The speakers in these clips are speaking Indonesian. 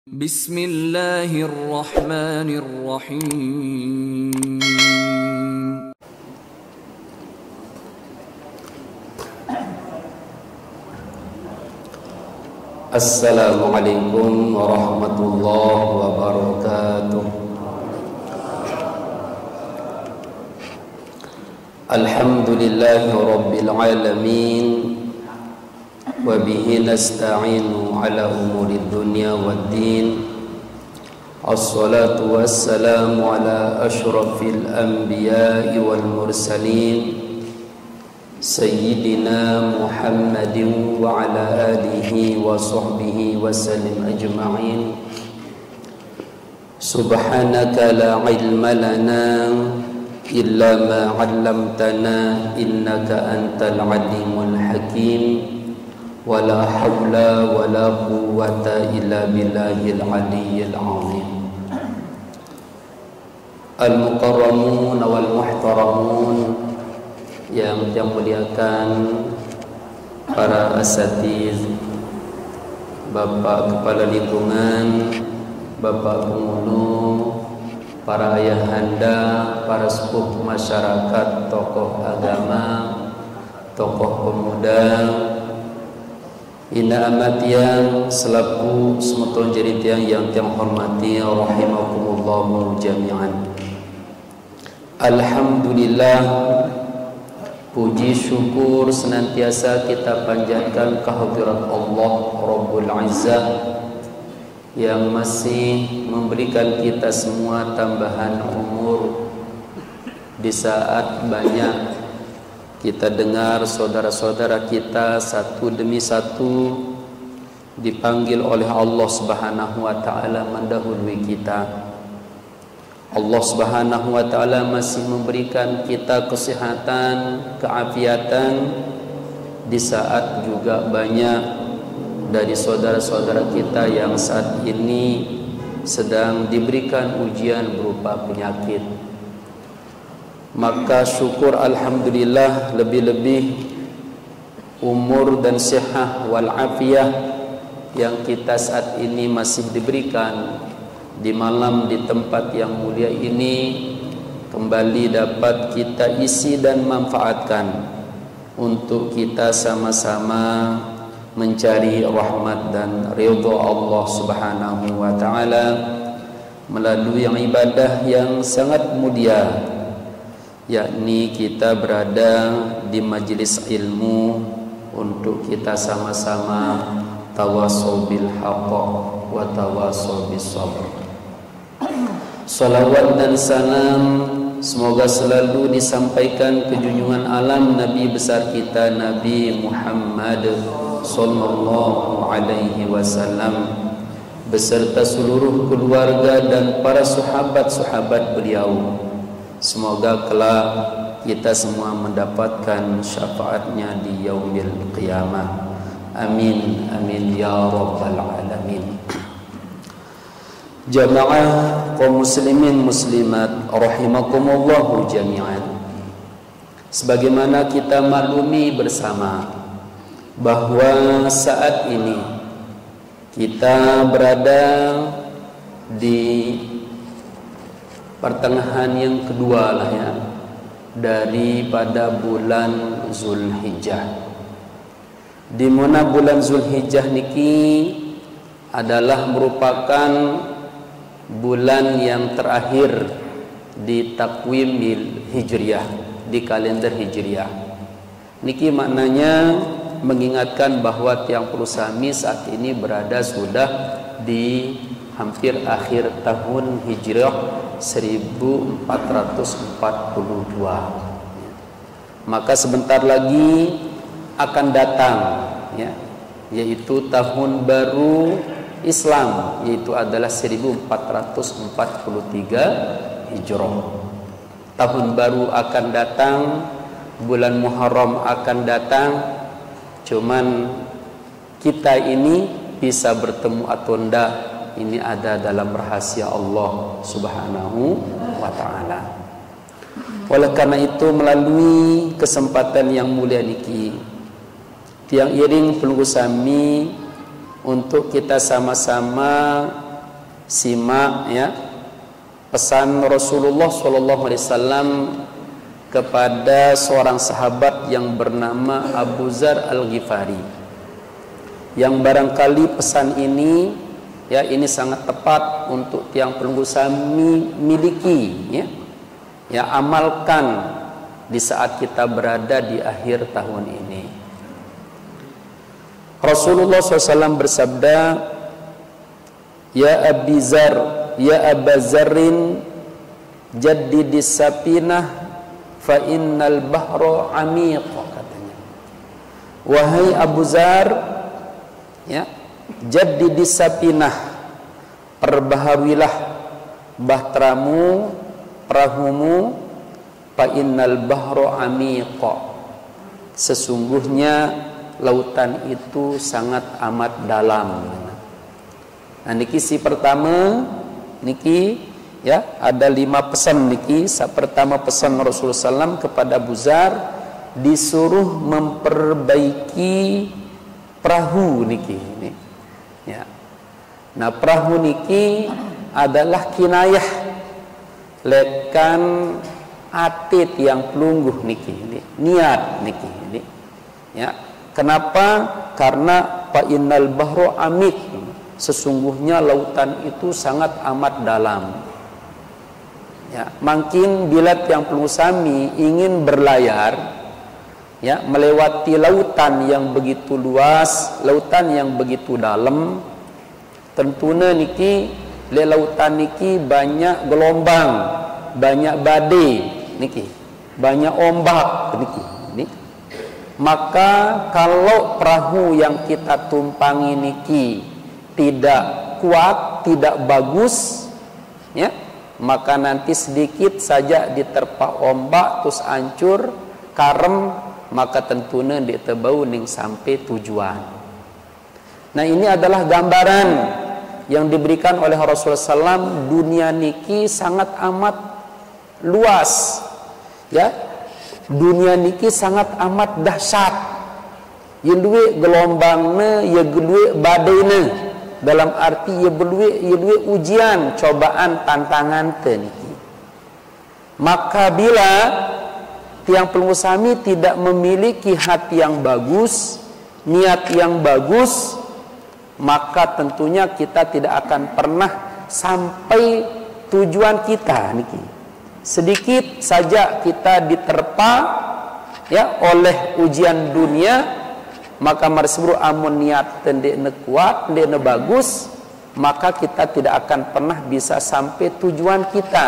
Bismillahirrahmanirrahim. Assalamualaikum warahmatullahi wabarakatuh. Alhamdulillahi rabbil alamin. Wabihi nasta'inu ala umuri dunya waddin. Assalatu wassalamu ala ashrafil anbiya'i wal mursalin Sayyidina Muhammadin wa ala alihi wa sahbihi wa sallim ajma'in. Subhanaka la ilma lana illa ma 'allamtana innaka antal alimul hakim. Wala hawla wala quwwata illa billahil aliyyil azim. Al-mukarramun wal muhtaramun, yang muliakan para asatiz, bapak kepala lingkungan, bapak pengulu, para ayahanda, para sepuh masyarakat, tokoh agama, tokoh pemuda, inna amat yang selaku semeton jadi tiang yang hormati rahimakumullahu jami'an. Alhamdulillah, puji syukur senantiasa kita panjatkan kehadirat Allah Rabbul Izzah yang masih memberikan kita semua tambahan umur di saat banyak kita dengar saudara-saudara kita satu demi satu dipanggil oleh Allah Subhanahu wa taala mendahului kita. Allah Subhanahu wa taala masih memberikan kita kesehatan, keafiatan di saat juga banyak dari saudara-saudara kita yang saat ini sedang diberikan ujian berupa penyakit. Maka syukur alhamdulillah, lebih-lebih umur dan sehat wal afiyah yang kita saat ini masih diberikan di malam di tempat yang mulia ini kembali dapat kita isi dan manfaatkan untuk kita sama-sama mencari rahmat dan ridha Allah Subhanahu wa taala melalui ibadah yang sangat mulia, yakni kita berada di majelis ilmu untuk kita sama-sama tawassaw bil haqq wa tawassaw bis sabr. Salawat dan salam semoga selalu disampaikan ke junjungan alam Nabi besar kita Nabi Muhammad sallallahu alaihi wasallam beserta seluruh keluarga dan para sahabat-sahabat beliau. Semoga kelak kita semua mendapatkan syafaatnya di yaumil qiyamah. Amin amin ya rabbal alamin. Jamaah kaum muslimin muslimat rahimakumullahu jami'an. Sebagaimana kita maklumi bersama bahwa saat ini kita berada di pertengahan yang kedua lah ya daripada bulan Zulhijjah, di mana bulan Zulhijjah niki adalah merupakan bulan yang terakhir di takwim hijriyah, di kalender hijriyah. Niki maknanya mengingatkan bahwa tiang Prusami saat ini berada sudah di hampir akhir tahun hijriyah 1442. Maka sebentar lagi akan datang ya, yaitu tahun baru Islam, yaitu adalah 1443 Hijrah. Tahun baru akan datang, bulan Muharram akan datang. Cuman kita ini bisa bertemu atau enggak, ini ada dalam rahasia Allah Subhanahu wa taala. Oleh karena itu melalui kesempatan yang mulia niki tiang iring pelunggu sami untuk kita sama-sama simak ya pesan Rasulullah SAW kepada seorang sahabat yang bernama Abu Dzar Al-Ghifari, yang barangkali pesan ini ya ini sangat tepat untuk tiang pelunggu sami miliki ya amalkan di saat kita berada di akhir tahun ini. Rasulullah SAW bersabda, ya Abi Dzar, ya Aba Dzarrin, jaddidis sapinah fa innal bahra amiq, katanya. Wahai Abu Dzar, ya, jaddidis sapinah, perbaharuilah bahteramu, perahumu, fa innal bahra amiq, sesungguhnya lautan itu sangat amat dalam. Nah niki si pertama niki ya ada 5 pesan niki. Pertama pesan Rasulullah SAW kepada Abu Dzar, disuruh memperbaiki perahu niki ini. Ya. Nah perahu niki adalah kinayah lekan atit yang pelungguh niki ini, niat niki ini. Ya. Kenapa? Karena fa innal bahru amik, sesungguhnya lautan itu sangat amat dalam. Ya, mungkin bila tiang pelunggu sami ingin berlayar ya melewati lautan yang begitu luas, lautan yang begitu dalam, tentunya niki le lautan niki banyak gelombang, banyak badai niki, banyak ombak niki. Maka kalau perahu yang kita tumpangi niki tidak kuat, tidak bagus ya, maka nanti sedikit saja diterpa ombak terus hancur, karem, maka tentunya ditebau ning sampai tujuan. Nah ini adalah gambaran yang diberikan oleh Rasulullah SAW. Dunia niki sangat amat luas ya, dunia niki sangat amat dahsyat. Yang duwe gelombangnya, ya duwe badainya, dalam arti ya duwe ujian, cobaan, tantangan niki. Maka bila tiang pelunggu sami tidak memiliki hati yang bagus, niat yang bagus, maka tentunya kita tidak akan pernah sampai tujuan kita niki. Sedikit saja kita diterpa ya oleh ujian dunia, maka marsburu amun niat ndekne kuat, ndekne bagus, maka kita tidak akan pernah bisa sampai tujuan kita.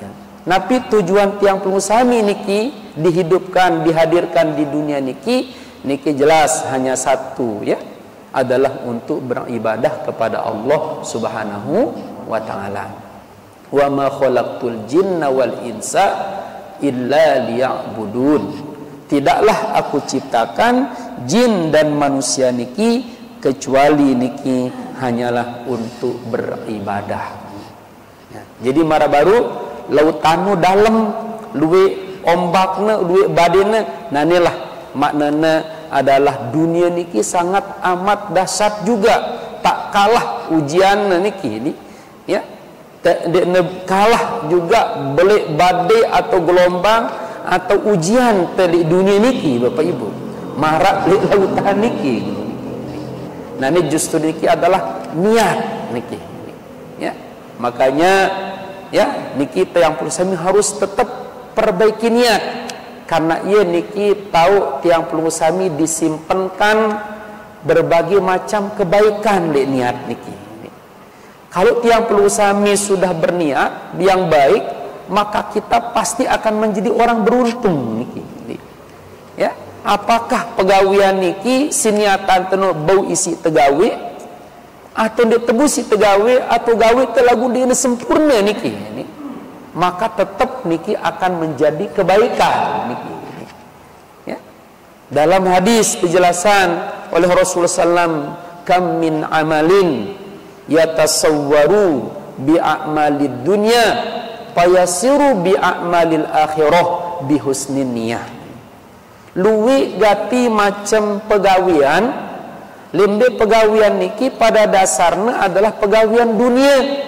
Ya. Napi tujuan tiang pelunggu sami niki dihidupkan, dihadirkan di dunia niki jelas hanya satu ya, adalah untuk beribadah kepada Allah Subhanahu wa taala. Wa ma khalaqtul jinna wal insa illa liya'budun. Tidaklah aku ciptakan jin dan manusia niki kecuali niki hanyalah untuk beribadah. Ya. Jadi mara baru lautanu dalam, luwe ombakna, luwe badena, nanilah maknanya adalah dunia niki sangat amat dahsyat juga, tak kalah ujian niki ini ya. Kalah juga boleh badai atau gelombang atau ujian di dunia niki Bapak Ibu, marak di lautan niki. Nah ini justru niki adalah niat niki ya. Makanya ya niki tiang pelunggu sami harus tetap perbaiki niat, karena ia niki tahu tiang pelunggu sami disimpankan berbagai macam kebaikan di niat niki. Kalau tiang pelunggu sami sudah berniat yang baik, maka kita pasti akan menjadi orang beruntung niki. Ya, apakah pegawian niki siniatan tenu bau isi tegawe atau ditebusi tegawe atau gawe telagu dina sempurna niki. Maka tetap niki akan menjadi kebaikan niki. Ya. Dalam hadis penjelasan oleh Rasulullah SAW, kam min amalin yatasawwaru bi'a'malid dunya fayasiru bi'a'malil akhirah bihusnin niyah. Luwi gati macam pegawian lembe pegawian niki pada dasarnya adalah pegawian dunia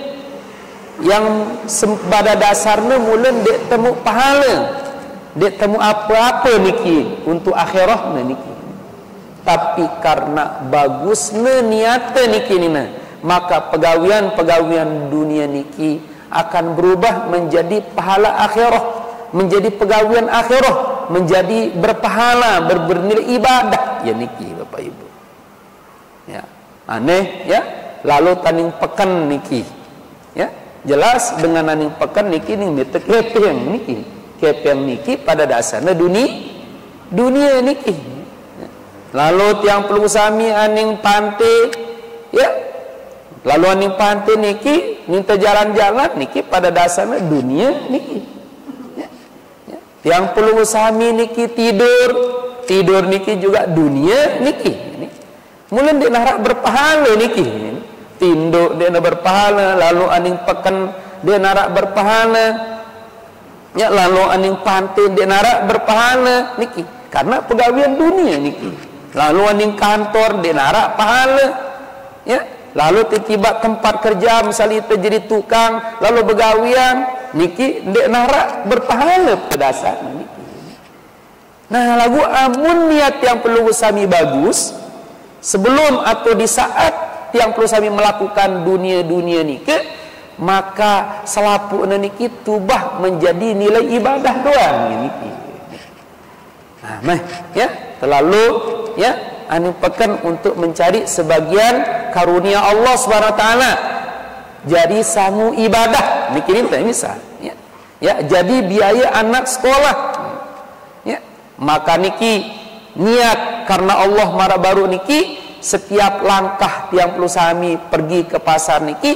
yang pada dasarnya mula dek temu pahala, dek temu apa-apa niki untuk akhirah niki. Tapi karena bagusnya niatnya niki nina, maka pegawian dunia niki akan berubah menjadi pahala akhirah, menjadi pegawian akhirah, menjadi berpahala, bernilai ibadah ya niki Bapak Ibu. Ya, aneh ya. Lalu taning pekan niki. Ya, jelas dengan taning pekan niki ning mete kepeng niki. Kepeng niki pada dasarnya dunia niki. Ya. Lalu tiang perlu sami aning pantai ya. Lalu aning pantai niki minta jalan-jalan niki pada dasarnya dunia niki. Ya. Ya. Tiang perlu sami niki tidur niki juga dunia niki. Mula dia narak berpahala niki. Tinduk dia nak berpahala, lalu aning pekan dia narak berpahala. Ya, lalu aning pantai dia narak berpahala niki. Karena pegawian dunia niki. Lalu aning kantor dia narak pahala. Ya, lalu tiba tempat kerja misalnya itu jadi tukang, lalu begawian niki dia narak berpahala pada dasar niki. Nah, lagu amun niat yang perlu sami bagus, sebelum atau di saat yang perlu kami melakukan dunia niki, maka selapu niki tubah menjadi nilai ibadah doang niki. Nah, ya, terlalu ya anu pekan untuk mencari sebagian karunia Allah Subhanahu wa taala. Jadi sangu ibadah niki misal ya. Ya, jadi biaya anak sekolah. Ya, maka niki niat karena Allah marah baru niki, setiap langkah yang perlu sami pergi ke pasar niki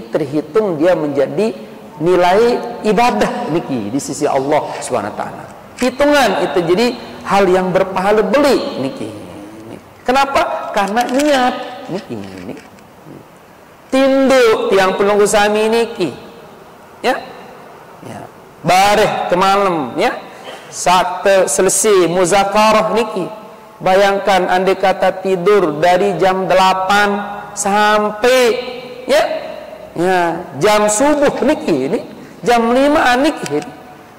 terhitung dia menjadi nilai ibadah niki di sisi Allah Subhanahu wa taala. Hitungan itu jadi hal yang berpahala beli niki. Kenapa? Karena niat niki. Tinduk yang perlu sami niki. Ya. Ya. Bareh ke malam ya. Saat selesai muzakarah niki, bayangkan andai kata tidur dari jam 8 sampai ya jam subuh niki jam 5 niki.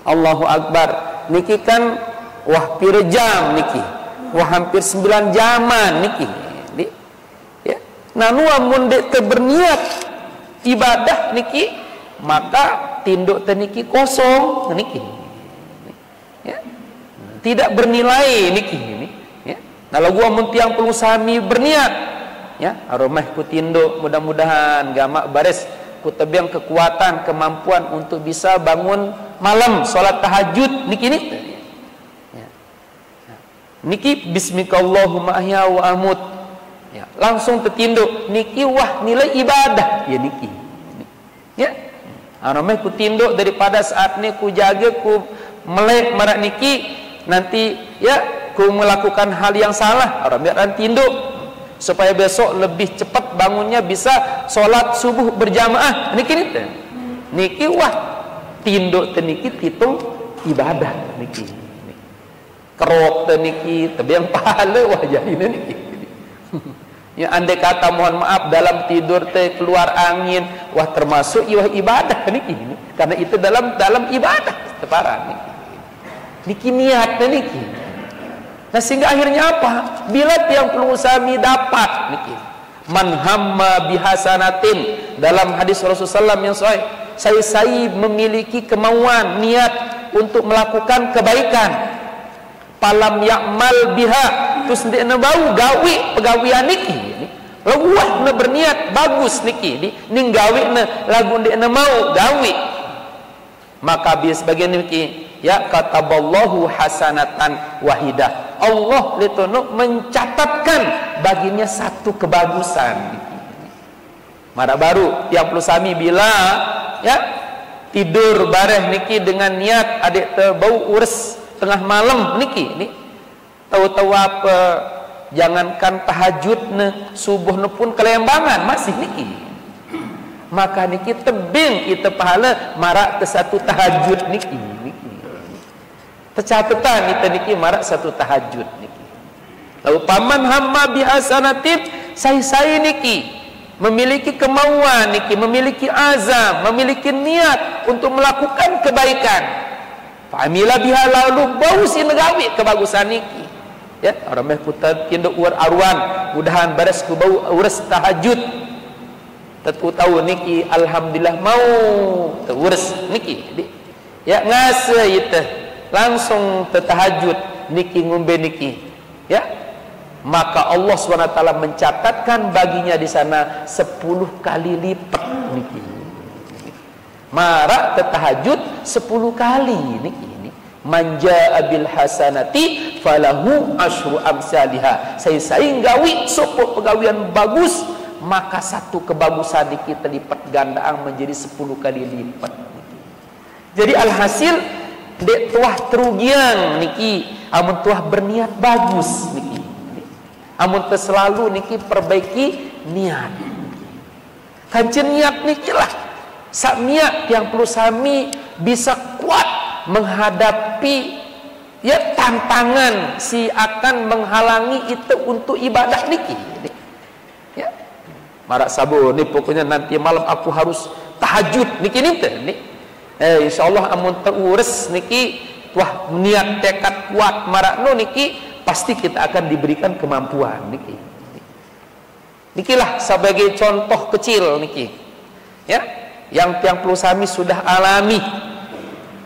Allahu Akbar niki kan wah pira jam niki, wah hampir 9 jaman niki. Ya, nanu amun dek berniat ibadah niki, maka tinduk teniki kosong niki. Ya. Tidak bernilai niki ya. Kalau gua muntiang perlu sami berniat ya, aromah ku tinduk, mudah-mudahan gamak baris ku tebiang kekuatan, kemampuan untuk bisa bangun malam salat tahajud niki ni. Ya. Niki bismikallahumma ahya wa amut. Ya, langsung tertinduk niki wah nilai ibadah ya niki. Ya. Aromah ku tinduk daripada saat ni ku jaga ku melek marak niki nanti ya ku melakukan hal yang salah orang biaran tinduk supaya besok lebih cepat bangunnya bisa sholat subuh berjamaah niki wah tinduk teniki hitung ibadah niki kerok teniki tapi yang pahala wah jadi niki ya andai kata mohon maaf dalam tidur teh keluar angin wah termasuk ibadah niki karena itu dalam ibadah teparan niki niatnya niki. Nah sehingga akhirnya apa? Bila yang perlu sami dapat niki. Man hamma bihasanatin, dalam hadis Rasulullah yang sahih, saya memiliki kemauan niat untuk melakukan kebaikan. Palam ya'mal biha, terus ndekna bau gawe pegawian niki. Lagu wah na berniat bagus niki, ning gawe na lagu ndekna mau gawe. Maka bis bagian niki ya kataballahu hasanatan wahidah, Allah letono mencatatkan baginya satu kebagusan. Mara baru yang perlu sami bila ya tidur bareh niki dengan niat adik terbau ures tengah malam niki ni tahu-tahu apa, jangankan tahajud ne subuh ne pun kelembangan masih niki, maka niki tebing kita pahala marak ke satu tahajud niki tercatetan kita niki marak satu tahajud niki. Lalu paman hamma bihasanatin, saya niki memiliki kemauan niki, memiliki azam, memiliki niat untuk melakukan kebaikan. Fa'amila biha, lalu bau si negawi kebagusan niki. Ya, orang meh putar kinduk uar arwan, mudahan baras ku bau uras tahajud. Tetku tahu niki alhamdulillah mau terurus niki. Ya ngase itu langsung tertahajud niki ngombe niki. Ya, maka Allah SWT mencatatkan baginya di sana 10 kali lipat niki. Marak tertahajud 10 kali niki. Manja abil hasanati falahu asyru amsalihha. Saya gawi sopo pegawian bagus, maka satu kebagusan niki terlipat gandaan menjadi 10 kali lipat niki. Jadi alhasil dek tuah terugian niki, amun tuah berniat bagus niki. Amun selalu niki perbaiki niat. Kancen niat niki lah sak niat yang perlu sami bisa kuat menghadapi ya tantangan si akan menghalangi itu untuk ibadah niki. Ya. Marak sabu ni pokoknya nanti malam aku harus tahajud niki nih. Insyaallah amun terurus niki tuah niat tekad kuat marak no niki pasti kita akan diberikan kemampuan niki. Nikilah sebagai contoh kecil niki. Ya, yang perlu sami sudah alami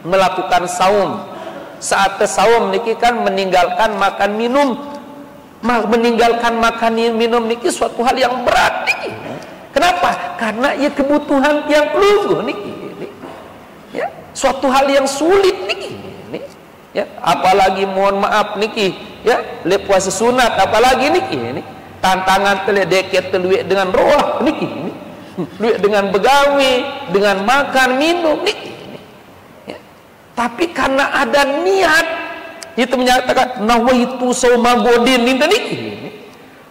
melakukan saum. Saat saum niki kan meninggalkan makan minum. Meninggalkan makan minum niki suatu hal yang berat niki. Kenapa? Karena ya kebutuhan yang perlu niki. Ya, suatu hal yang sulit niki. Ya, apalagi mohon maaf niki, ya, le puasa sunat apalagi niki. Tantangan tele deket teluik dengan roh niki. Luik dengan begawi, dengan makan minum niki. Tapi karena ada niat itu menyatakan nawaitu sauma godin niki.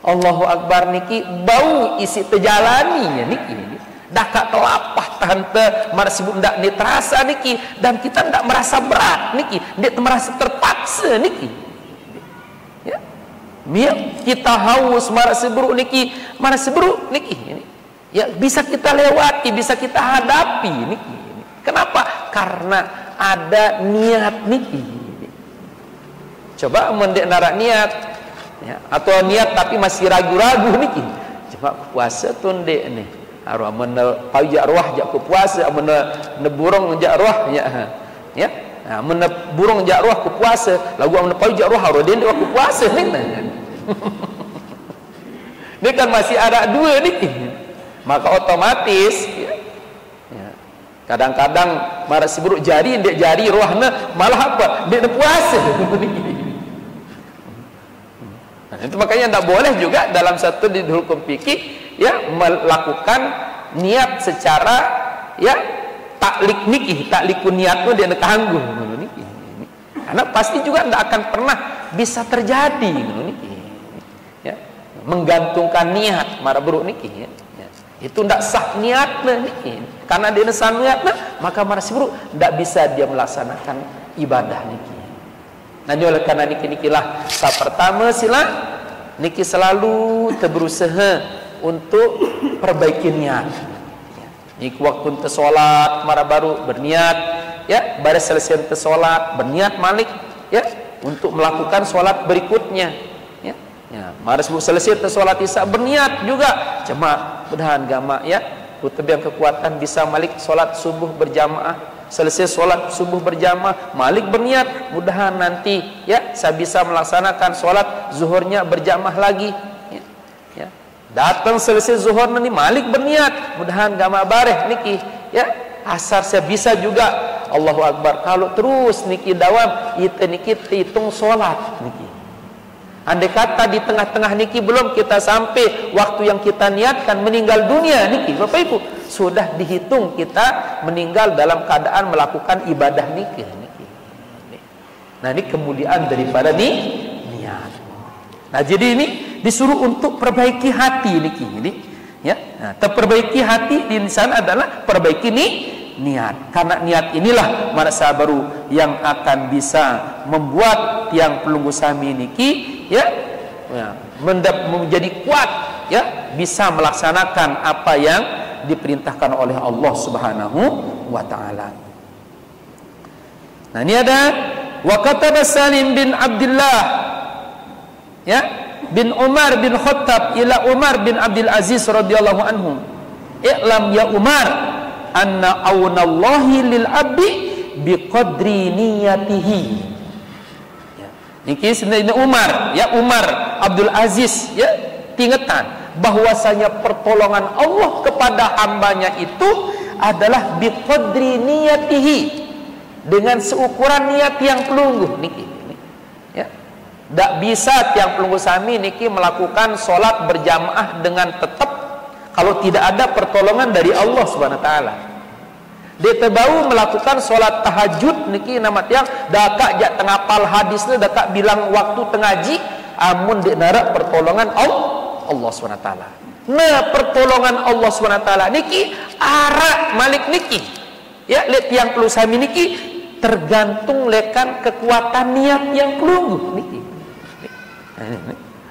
Allahu akbar niki bau isi terjalani niki. Dak kelapah tante marsibuk ndak ni terasa niki dan kita ndak merasa berat niki, ndak merasa terpaksa niki. Ya. Biar kita haus marasibruk niki, ya bisa kita lewati, bisa kita hadapi niki. Kenapa? Karena ada niat niki. Coba mendek narak niat ya, atau niat tapi masih ragu-ragu niki. Coba puasa tuh ndek nih. Arwah mana pajak arwah jak ku puasa, mana neburung jak arwah ya. Ya. Nah, mana burung jak arwah ku puasa, lagu mana pajak arwah arwah dia ku puasa nih. Ini kan masih ada dua niki. Maka otomatis ya, kadang-kadang marah si buruk jari ndek jari rohna malah apa ndek puasa. Nah, itu makanya tidak boleh juga dalam satu di hukum fikih ya melakukan niat secara ya taklik niki, taklikun niatmu dia kanggung niki. Karena pasti juga tidak akan pernah bisa terjadi niki. Ya, menggantungkan niat marah buruk niki ya. Itu tidak sah niatnya niki. Karena dia sah niatnya, maka marasi buruk tidak bisa dia melaksanakan ibadah niki. Nah, oleh karena nikilah saat pertama sila niki selalu berusaha untuk perbaiki niat. Niki waktu tersolat marah baru berniat, ya, baru selesai tersolat berniat malik, ya, untuk melakukan solat berikutnya. Ya, maras selesai tersolat isya berniat juga jemaah mudahan gama ya putebiang kekuatan bisa malik solat subuh berjamaah, selesai solat subuh berjamaah malik berniat mudahan nanti ya saya bisa melaksanakan solat zuhurnya berjamaah lagi ya. Ya. Datang selesai zuhur nanti malik berniat mudahan gama bareh niki ya asar saya bisa juga. Allahu akbar. Kalau terus niki dawam itu niki hitung solat niki. Andai kata di tengah-tengah niki belum kita sampai waktu yang kita niatkan meninggal dunia niki, Bapak Ibu, sudah dihitung kita meninggal dalam keadaan melakukan ibadah niki. Nah, ini kemuliaan daripada niat. Nah, jadi ini disuruh untuk perbaiki hati niki ini, ya. Nah, terperbaiki hati di sana adalah perbaiki niat. Karena niat inilah marasa baru yang akan bisa membuat tiang pelunggu sami niki ya ya, menjadi kuat, ya, bisa melaksanakan apa yang diperintahkan oleh Allah Subhanahu wa taala. Nah, ini ada wa kataba Salim bin Abdullah, ya, bin Umar bin Khattab ila Umar bin Abdul Aziz radhiyallahu anhu, i'lam ya Umar anna aunallahi lil abdi biqadri niyatihi. Ya, niki sebenarnya Umar, ya, Umar Abdul Aziz, ya, tingetan bahwasanya pertolongan Allah kepada hambanya itu adalah biqadri niyatihi, dengan seukuran niat yang pelungguh niki, ya. Tak bisa tiang pelungguh sami niki melakukan solat berjamaah dengan tetap kalau tidak ada pertolongan dari Allah Subhanahu wa taala. Dia terbau melakukan solat tahajud niki nama tiang dakak jak tengapal hadisnya, dakak bilang waktu tengaji, amun dia narak pertolongan Allah Subhanahu wa taala. Nah, pertolongan Allah Subhanahu wa taala niki arak malik niki, ya, lihat tiang pelungguh sami niki tergantung lekan kekuatan niat yang pelungguh niki.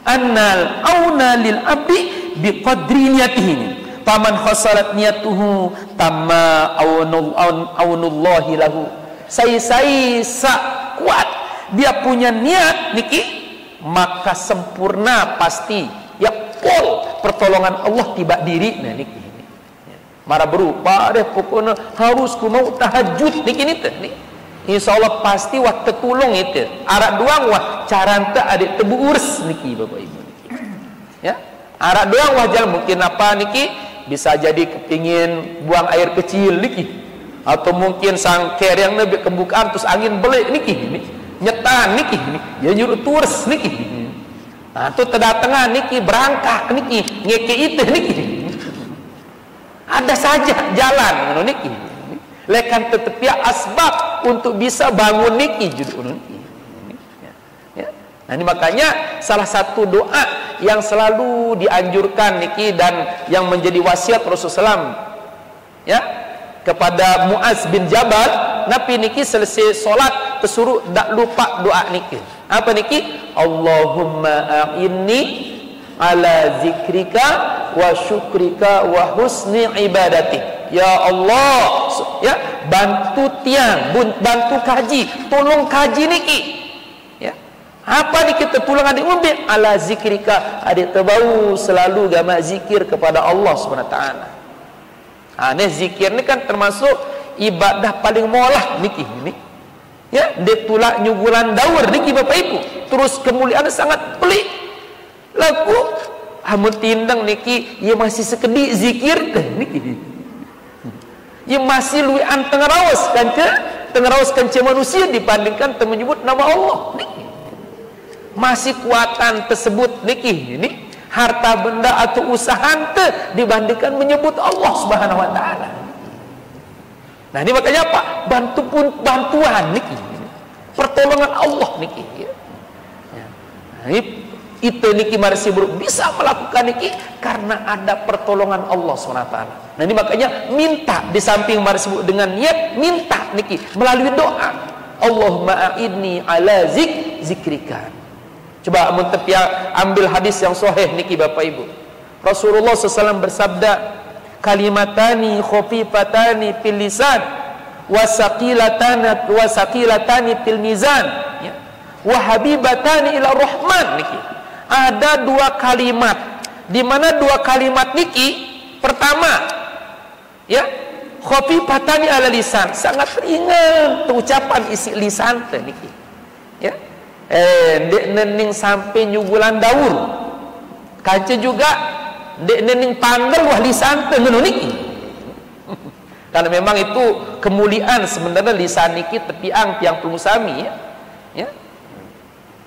Annal auna lil abdi biqadri niyatihi. Faman khasalat niyatuhu tamma aunullahi lahu. Sai kuat dia punya niat niki, maka sempurna pasti, ya, full pertolongan Allah tiba diri. Nah niki. Mara berupa deh pokoknya harus ku mau tahajud niki nih. Insyaallah pasti waktu tulung itu. Arak doang wah caranta adik tebu urs niki Bapak Ibu niki. Ya. Arak doang wah jalan mungkin apa niki bisa jadi kepingin buang air kecil niki. Atau mungkin sangker yang lebih kebukaan terus angin belik niki. Nyetan niki. Ya nyuruh turs niki. Nah, itu terdatangan niki berangkak niki, ngeke itu niki. Ada saja jalan niki. Lekan tetepia asbab untuk bisa bangun niki judul niki. Ya. Nah, ini makanya salah satu doa yang selalu dianjurkan niki dan yang menjadi wasiat Rasulullah SAW, ya, kepada Muaz bin Jabal, nabi niki selesai solat tersuruh tak lupa doa niki. Apa niki? Allahumma a'inni ala zikrika wa syukrika wa husni ibadatik. Ya Allah, ya, bantu tiang, bantu kaji, tolong kaji niki, ya. Apa niki tertolong adik umbit ala zikrika, adik terbau selalu gama zikir kepada Allah Subhanahu wa taala. Ini zikir ni kan termasuk ibadah paling molah niki ini, ya, dia tulak nyugulan daur niki Bapak Ibu, terus kemuliaan sangat pelik. Laku amun tindang niki ia masih sekedik zikir niki. Ia masih luwi tengerawas kan manusia dibandingkan menyebut nama Allah niki. Masih kuatan tersebut niki ini harta benda atau usaha dibandingkan menyebut Allah Subhanahu wa taala. Nah, ini makanya apa? Bantuan niki. Pertolongan Allah niki. Ya. Nah, itu niki marsi buruk bisa melakukan niki karena ada pertolongan Allah SWT. Nah, ini makanya minta di samping marsi buruk dengan niat minta niki melalui doa. Allahumma a'idni ala zikrika. Coba ambil hadis yang sahih niki Bapak Ibu. Rasulullah SAW bersabda, kalimatani khafifatani fil lisan wa saqilatani fil mizan, ya, wa habibatani ila rahman niki. Ada dua kalimat, di mana dua kalimat niki pertama, ya, khafifatani ala lisan, sangat ringan ucapan isi lisan teh niki, ya, dek nening sampai nyugulan daur kaca juga dek nening panggil wah lisan teh niki. Karena memang itu kemuliaan sebenarnya lisan niki tepiang tiang penusami, ya, ya.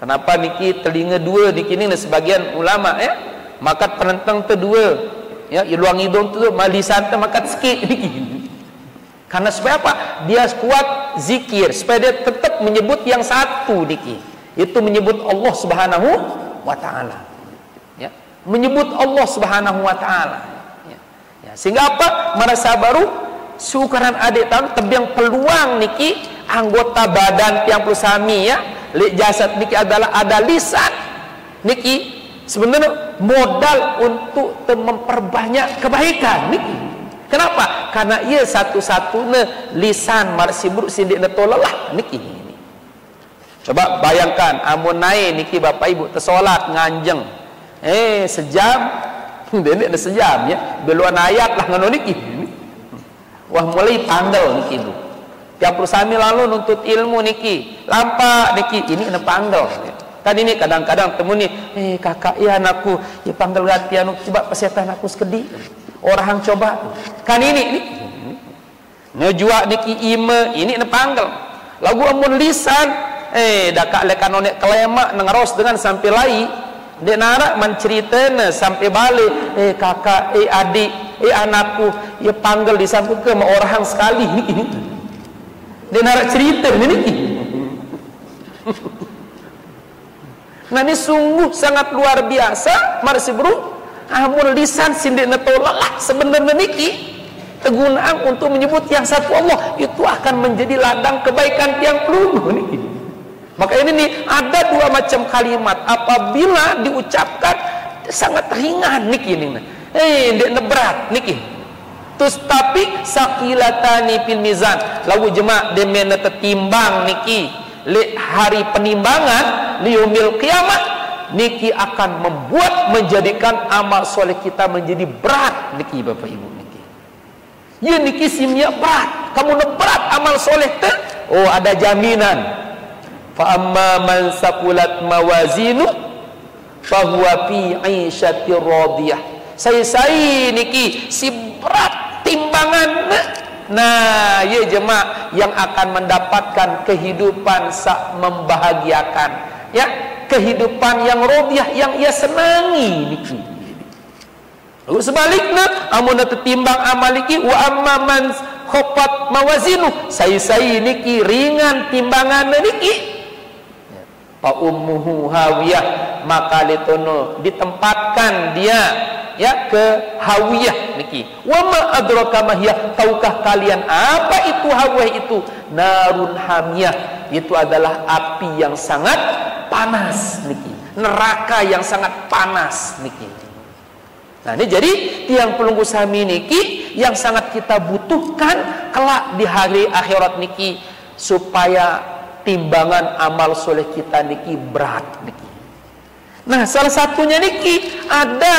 Kenapa niki telinga dua niki ni sebagian ulama, ya, makat penentang tu dua, ya, iluang hidung tu lisan tu makat sikit niki. Karena supaya apa? Dia kuat zikir, supaya dia tetap menyebut yang satu niki, itu menyebut Allah Subhanahu wa taala, ya, menyebut Allah Subhanahu wa taala, ya. Ya, sehingga apa? Merasa baru syukuran adik tahun tebiang peluang niki anggota badan tiang pelusami, ya, jasad niki adalah ada lisan niki sebenarnya modal untuk memperbanyak kebaikan niki. Kenapa? Karena ia satu-satunya lisan marsibruk sindik netolalah niki. Coba bayangkan amun naik niki bapak ibu tersolat nganjeng sejam dia ada sejam ya beluan ayat lah ngono niki. Wah mulai panggil niki bu tiap persami lalu nuntut ilmu niki lampak niki ini kena panggil kan ini kadang-kadang temu nih kakak ya anakku ya panggil gati anu coba pesetan aku sekedi orang coba kan ini ngejua niki ime ini kena panggil lagu amun lisan dakak lekan onek kelemak nengeros dengan sampai lai dek narak menceritakan sampai balik kakak adik anakku ya panggil disambut ke sama orang sekali ini dek narak cerita ini nah ini sungguh sangat luar biasa marsibruk amun lisan sindik netolak lah sebenarnya niki kegunaan untuk menyebut yang satu Allah itu akan menjadi ladang kebaikan yang peluh niki. Maka ini nih ada dua macam kalimat apabila diucapkan sangat ringan niki ini. Ndek berat niki. Terus tapi sakilatani fil mizan. Lagu jemaah demena tertimbang niki. Le hari penimbangan liumil kiamat niki akan membuat menjadikan amal soleh kita menjadi berat niki Bapak Ibu niki. Ya niki simnya berat. Kamu berat amal soleh teh. Oh ada jaminan. Fa amma man saqulat mawazinu fa huwa fi 'aisyatir radiyah. Saya niki si berat timbangan. Nah, ya jemaah yang akan mendapatkan kehidupan membahagiakan, ya, kehidupan yang radiyah yang ia senangi niki. Lalu sebaliknya amun tertimbang amal niki wa amma man khaffat mawazinu. Saya niki ringan timbangan niki. Fa ummuhu hawiyah maka litono ditempatkan dia ya ke hawiyah niki. Wa ma adraka mahiyah tahukah kalian apa itu hawiyah itu? Narun hamiyah itu adalah api yang sangat panas niki. Neraka yang sangat panas niki. Nah ini jadi tiang pelunggu sami niki yang sangat kita butuhkan kelak di hari akhirat niki supaya timbangan amal soleh kita niki berat niki. Nah salah satunya niki ada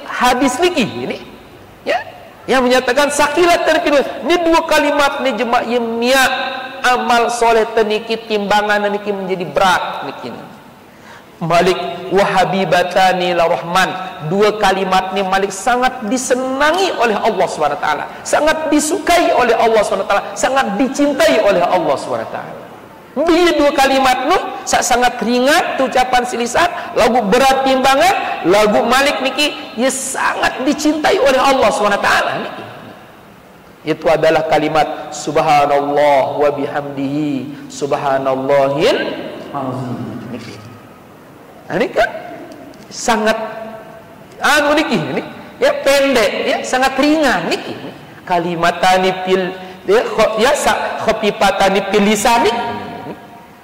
hadis niki ini ya yang menyatakan sakilat terkini. Ini dua kalimat nih jemaah yemia amal soleh niki timbangan niki menjadi berat niki. Malik wa habibatani la rahman, dua kalimat ini Malik sangat disenangi oleh Allah SWT, sangat disukai oleh Allah SWT, sangat dicintai oleh Allah SWT. Bila dua kalimat nu sangat ringan ucapan silisan, lagu berat timbangan, lagu Malik niki ya sangat dicintai oleh Allah SWT niki. Itu adalah kalimat subhanallah wa bihamdihi subhanallahil azim niki. Nah, ini kan sangat niki ini ya pendek ya sangat ringan niki. Kalimatani fil ya khafifatan fil lisani.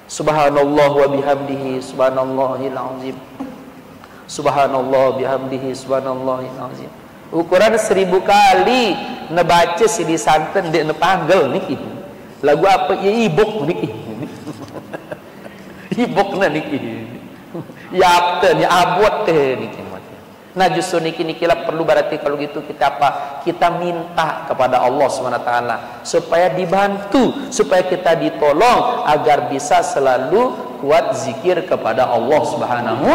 Subhanallah wa bihamdihi subhanallahil azim. Subhanallah bihamdihi subhanallahil azim. Ukuran 1000 kali nebaca si disanten dek nepanggel niki. Lagu apa ya ibok niki. Ibokna niki. Ya apten ya abot niki. Nah justru niki lah perlu berarti kalau gitu kita apa? Kita minta kepada Allah SWT supaya dibantu, supaya kita ditolong agar bisa selalu kuat zikir kepada Allah Subhanahu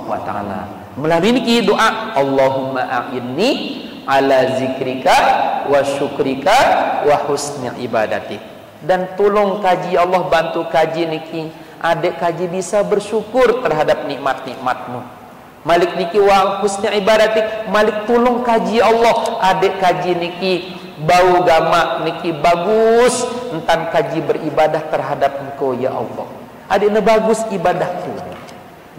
wa taala. Melalui niki doa Allahumma a'inni ala zikrika wa syukrika wa husni ibadatik. Dan tolong kaji Allah, bantu kaji niki adik kaji bisa bersyukur terhadap nikmat-nikmatmu. Malik niki wa husni ibadatik, Malik tolong kaji Allah adik kaji niki bau gama niki bagus entan kaji beribadah terhadap engkau ya Allah. Adiknya bagus ibadahku.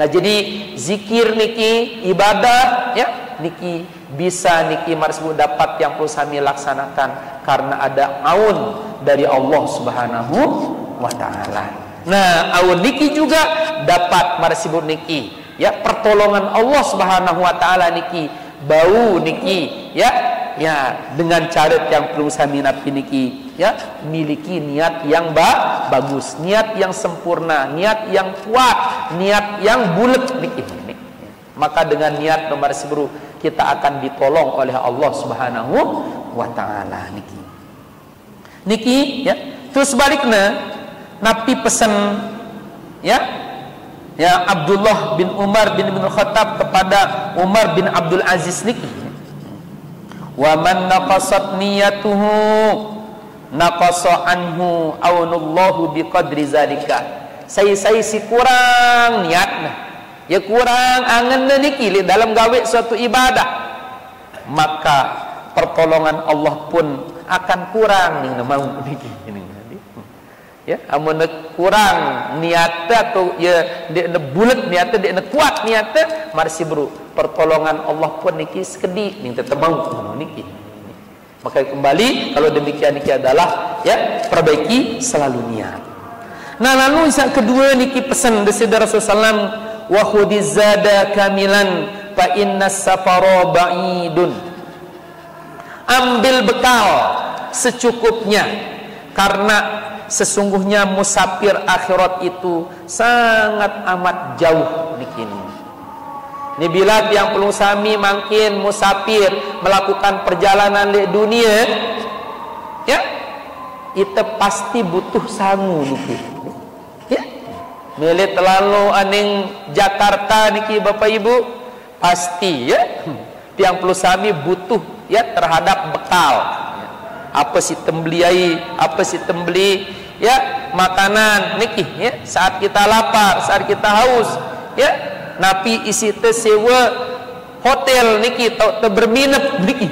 Nah jadi zikir niki ibadah ya niki bisa niki marsbu dapat yang perlu kami laksanakan karena ada aun dari Allah Subhanahu wa taala. Nah aun niki juga dapat marsbu niki ya pertolongan Allah Subhanahu wa taala niki bau niki ya dengan cara yang perlu sami napi niki ya miliki niat yang bagus, niat yang sempurna, niat yang kuat, niat yang bulat niki. Maka dengan niat nomor 10 kita akan ditolong oleh Allah Subhanahu wa taala niki ya. Terus baliknya Nabi pesan ya Abdullah bin Umar bin Khattab kepada Umar bin Abdul Aziz niki, wa man naqasat niyatuhu naqasa anhu aunullahu biqadri zalika. Saya si kurang niatna, ya kurang angan niki dalam gawe suatu ibadah, maka pertolongan Allah pun akan kurang nih mau niki. Ya, amun kurang niatnya atau ya dia bulat niatnya, dia kuat niatnya, marsi bro pertolongan Allah pun niki sekedi ning tetembang niki. Maka kembali kalau demikian niki adalah ya perbaiki selalu niat. Nah lalu yang kedua niki pesan dari Rasulullah wa khudiz zada kamilan fa innas safara ba'idun. Ambil bekal secukupnya karena sesungguhnya musafir akhirat itu sangat amat jauh nikini. Ini bila yang perlu sami makin musafir melakukan perjalanan di dunia ya itu pasti butuh sangu niki. Ya. Milih terlalu aning Jakarta niki Bapak Ibu pasti ya yang perlu sami butuh ya terhadap bekal. Apa si tembeliai, apa si tembeli ya makanan niki ya saat kita lapar, saat kita haus ya napi isi sewa hotel niki atau berminap niki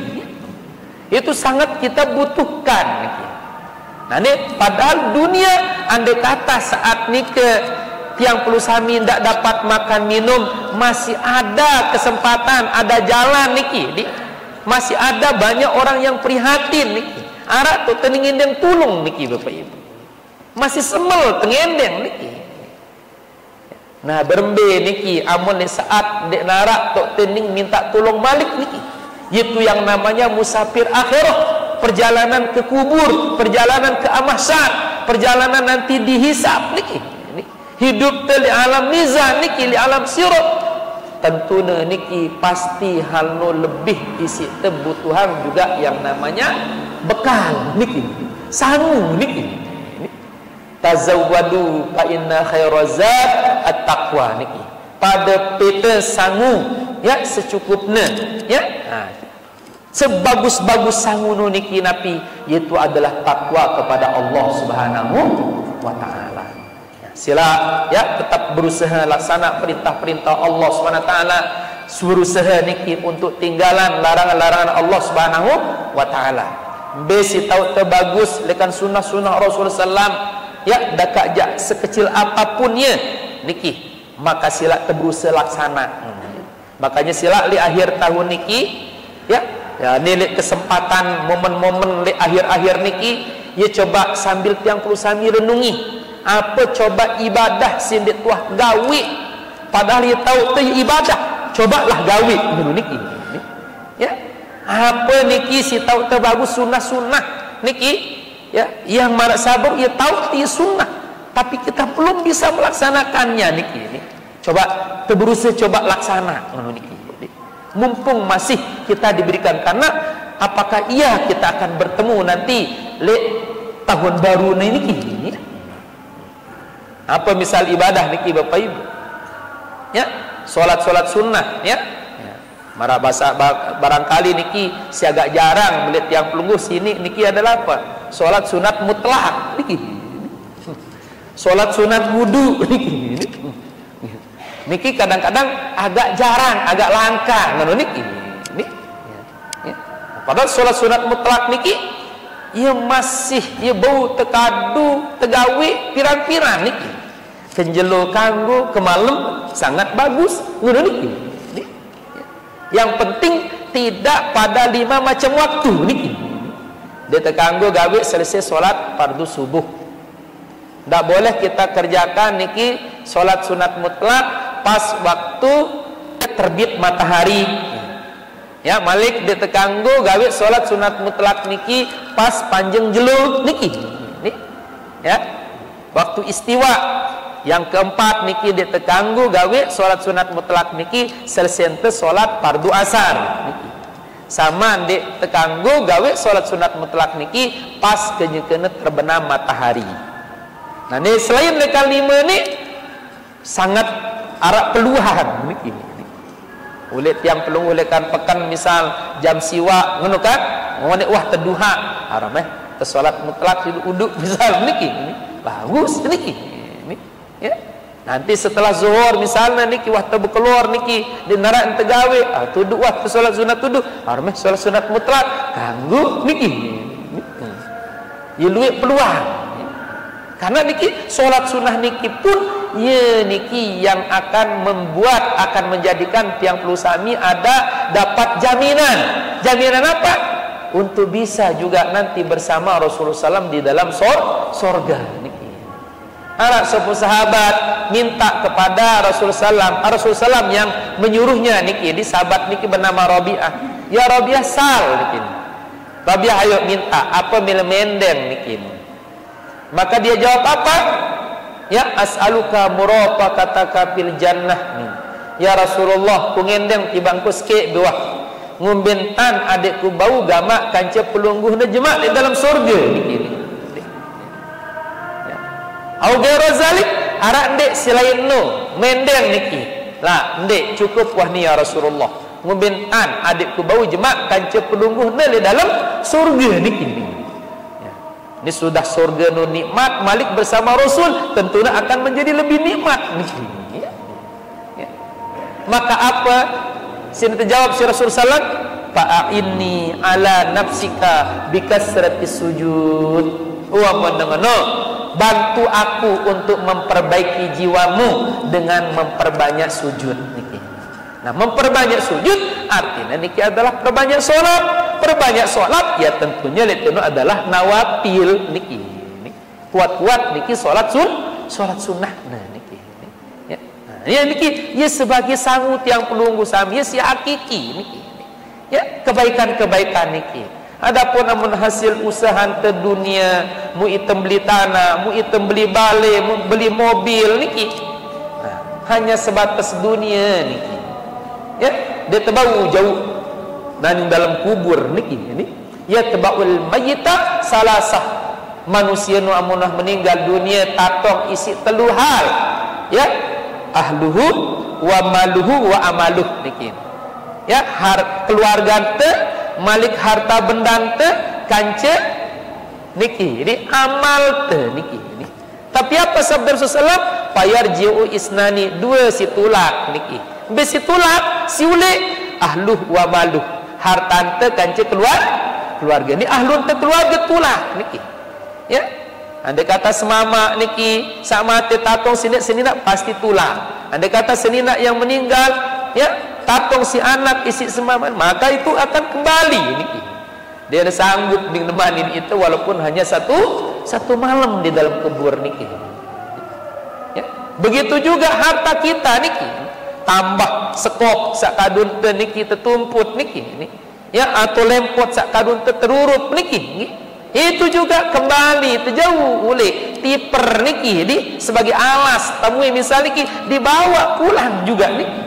itu sangat kita butuhkan niki. Nah ini padahal dunia andai kata saat niki tiang perlu sami tidak dapat makan minum masih ada kesempatan, ada jalan niki masih ada banyak orang yang prihatin niki. Arak tu teningindeng tulung niki Bapak Ibu. Masih semel tengendeng niki. Nah berembe niki amun di saat dek narak tok tening minta tolong balik niki. Itu yang namanya musafir akhirat, perjalanan ke kubur, perjalanan ke mahsyar, perjalanan nanti dihisab niki. Hidup di alam mizan niki, di alam sirat. Tentunya niki pasti halno lebih isi kebutuhan juga yang namanya bekal niki, sangu niki. Tazawwadu fa inna khairazat at-taqwa niki. Pada peta sangu ya secukupnya ya. Nah, sebagus-bagus sangu niki napi yaitu adalah takwa kepada Allah Subhanahu wa taala. Sila ya tetap berusaha laksana perintah-perintah Allah Subhanahu wa taala, berusaha niki untuk tinggalan larangan-larangan Allah Subhanahu wa taala. Besi tahu terbagus lekan sunnah-sunnah Rasulullah sallam ya dakak jak sekecil apapunnya niki, maka sila berusaha laksana. Makanya sila di akhir tahun niki ya nilai kesempatan momen-momen di akhir-akhir niki ya coba sambil tiang perlu sami renungi apa coba ibadah sindik tuah gawi padahal dia tahu tu ibadah cobalah gawi niki ya apa niki si tahu terbagus sunnah-sunnah niki ya yang marak sabar ia tahu ti sunnah tapi kita belum bisa melaksanakannya niki coba berusaha coba laksana niki mumpung masih kita diberikan karena apakah iya kita akan bertemu nanti le tahun baru niki apa misal ibadah niki Bapak Ibu ya solat sunnah ya marah bahasa barangkali niki si agak jarang melihat yang pelungguh sini niki adalah apa solat sunat mutlak niki solat sunat wudu niki kadang-kadang agak jarang agak langka ngono niki padahal solat sunat mutlak niki ia masih ia bau tekadu tegawi pirang-pirang niki kenjelo kanggo kemalem sangat bagus ngono niki. Yang penting tidak pada 5 macam waktu niki. Dia tekanggo gawe selesai solat fardu subuh. Tidak boleh kita kerjakan niki solat sunat mutlak pas waktu terbit matahari. Ya, Malik ditekanggo gawe salat sunat mutlak niki pas panjang jelur niki. Nih. Ya. Waktu istiwa. Yang keempat niki ditekanggo gawe salat sunat mutlak niki selsente salat fardu asar niki. Sama ditekanggo gawe salat sunat mutlak niki pas kenyekeuna terbenam matahari. Nah, ini selain lekal 5 ni sangat arak peluang niki. Oleh tiang pelung oleh kan pekan misal jam siwa ngono kan ngone wah teduha haram salat mutlak uduk misal niki bagus niki ini ya. Nanti setelah zuhur misalnya niki wah tebu keluar niki di narak ente gawe tuduk wah salat sunat tuduk haram salat sunat mutlak ganggu niki ya luwih peluang. Karena niki sholat sunnah niki pun ya niki yang akan membuat, akan menjadikan tiang pelusami ada dapat jaminan. Jaminan apa? Untuk bisa juga nanti bersama Rasulullah SAW di dalam sorga niki. Anak sepupu sahabat minta kepada Rasulullah SAW yang menyuruhnya niki, di sahabat niki bernama Rabi'ah. Ya Rabi'ah sal niki. Rabi'ah ayo minta apa mendeng niki. Maka dia jawab apa? Ya, as'aluka murafaqataka fil jannah. Ya Rasulullah, ku ngendeng tibangku sike dua. Ngumbentan adikku bau gama kanca pelungguhna jemak di dalam surga niki. Ya. Au ghairu zalik, arak ndek selain nu, mendeng niki. Lah, ndek cukup wah ni ya Rasulullah. Ngumbentan adikku bau jemak kanca pelungguhna di dalam surga niki. Ini sudah surga nu nikmat, Malik bersama Rasul tentunya akan menjadi lebih nikmat. Ya. Ya. Maka apa? Sini terjawab si Rasul sallallahu fa'inni ala nafsika bikasrati sujud. Wa mendengono, bantu aku untuk memperbaiki jiwamu dengan memperbanyak sujud niki. Nah, memperbanyak sujud artinya niki adalah perbanyak sholat. Perbanyak sholat ya tentunya itu adalah nawafil niki. Kuat-kuat niki sholat sunnah. Nah niki. Ya. Nah, ya niki ya sebagai sangut yang pelunggu sami ya si hakiki niki. Ya kebaikan-kebaikan niki. Adapun amun hasil usaha te dunia, mu item beli tanah, mu item beli bale, mu beli mobil niki. Nah, hanya sebatas dunia niki. Ya, dia terbau jauh. Dan dalam kubur niki ini ya tabaul mayyita salasah, manusia nu amunah meninggal dunia tatong isi telu hal ya, ahluhu wa maluhu wa amaluh niki ya, keluarga te malik harta benda te kanca niki ini amal te niki ini. Tapi apa sabda Rasulullah payarjiu isnani dua situlak niki besitulak siule ahluh wa maluh harta ante kanca keluarga ini ahlun te keluarga tulah niki ya. Andai kata semama niki sama te tatong sini nak pasti tulah. Andai kata senina yang meninggal ya tatong si anak isi semama maka itu akan kembali niki. Dia ada sanggup nemanin itu walaupun hanya satu malam di dalam kubur niki ya. Begitu juga harta kita niki tambah sekop sakadun te niki tetumput niki ini ya, atau lempot sakadun te terurup niki itu juga kembali terjauh oleh tiper niki di sebagai alas tamu misal niki dibawa pulang juga niki.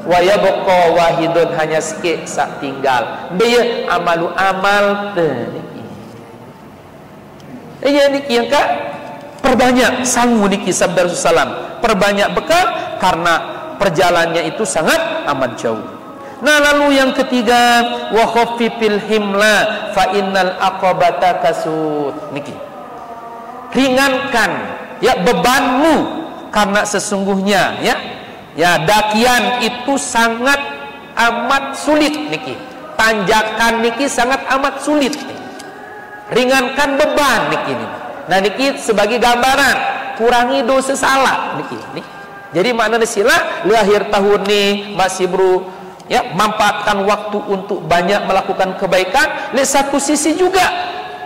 Wa yabqa wahidun hanya sikit sak tinggal dia amalu amal te niki ya niki yang kak perbanyak sangu niki sabda Rasulullah, perbanyak bekal karena perjalanannya itu sangat amat jauh. Nah, lalu yang ketiga wa khaffifil himla fa innal aqabata kasut niki. Ringankan ya bebanmu karena sesungguhnya ya dakian itu sangat amat sulit niki. Tanjakan niki sangat amat sulit niki. Ringankan beban niki. Nah niki sebagai gambaran kurangi dosa salah niki. Jadi maknanya sila lahir tahun ini masih bro ya manfaatkan waktu untuk banyak melakukan kebaikan. Di satu sisi juga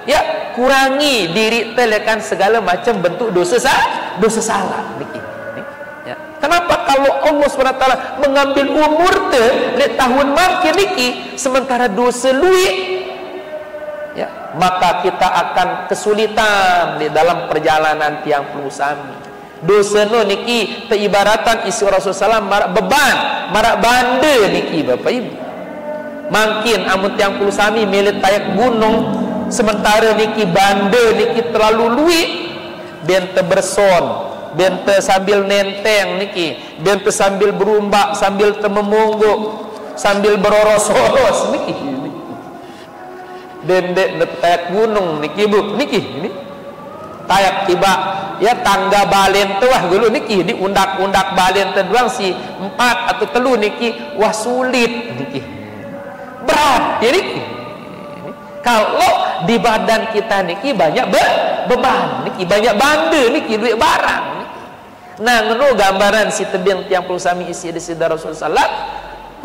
ya kurangi diri telekan segala macam bentuk dosa salah niki. Ya. Kenapa kalau Allah SWT mengambil umur te le tahun makin niki sementara dosa lui, ya, maka kita akan kesulitan di dalam perjalanan tiang pelusami. Dosa no niki teibaratan isi Rasulullah marak beban, marak banda niki Bapak Ibu. Makin amun tiang pelusami milik tayak gunung, sementara niki banda niki terlalu lui, bente berson, bente sambil nenteng niki, bente sambil berumbak, sambil tememungguk, sambil beroros-oros niki. Bende tayak gunung niki Bu, niki ini. Tayak tiba ya tangga balen tu wah dulu niki di undak-undak balen tu doang si 4 atau 3 niki wah sulit niki. Berat ya niki. Kalau di badan kita niki banyak beban niki, banyak banda niki, duit barang niki. Nah ngono gambaran si tebing tiang pelusami isi di sidar Rasulullah.